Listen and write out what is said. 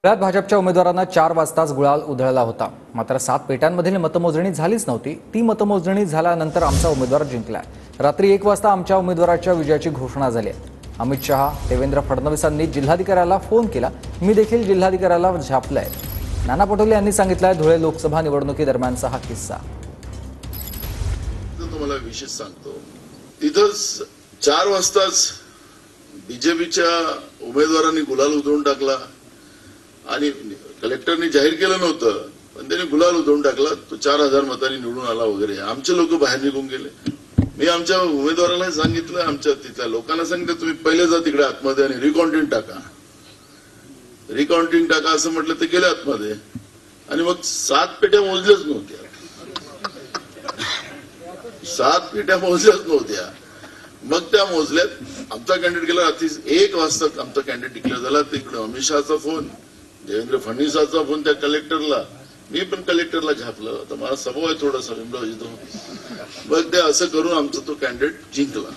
पुण्यात भाजपच्या उमेदवारांना 4 वाजताच गुलाल उधळला होता. मात्र 7 पेटांमधील मतमोजणी झालीच नव्हती. ती मतमोजणी झाल्यानंतर आमचा उमेदवार जिंकलाय. रात्री 1 वाजता आमच्या उमेदवाराच्या विजयाची घोषणा झाली आहे. अमित शहा, देवेंद्र फडणवीसांनी जिल्हाधिकाऱ्याला फोन केला. मी देखील जिल्हाधिकाऱ्याला झापलंय. नाना पटोले यांनी सांगितलंय धुळे लोकसभा निवडणुकीदरम्यानचा हा किस्सा. तुम्हाला विशेष सांगतो, तिथंच 4 वाजताच बीजेपीच्या उमेदवारांनी गुलाल उधळून टाकला आणि कलेक्टरनी जाहीर केलं नव्हतं, पण त्यांनी गुलाल उधळून टाकला. तो 4000 मतांनी निवडून आला वगैरे. आमचे लोक बाहेर निघून गेले. मी आमच्या उमेदवाराला सांगितलं, आमच्या तिथल्या लोकांना सांगितलं, तुम्ही पहिले जा तिकडे आतमध्ये आणि रिकाउंटिंग टाका असं म्हटलं. ते गेले आतमध्ये आणि मग 7 पेट्या मोजल्याच नव्हत्या. 7 पेट्या मोजल्याच नव्हत्या. मग त्या मोजल्यात. आमचा कॅन्डिडेट गेला. रात्री 1 वाजता आमचा कॅन्डिडेट डिक्लेअर झाला. तिकडे अमित शहाचा फोन, देवेंद्र फडणवीसाचा फोन त्या कलेक्टरला. मी पण कलेक्टरला झापलं. आता मला स्वभाव आहे थोडासा विमला. मग ते असं करून आमचा तो कॅन्डिडेट जिंकला.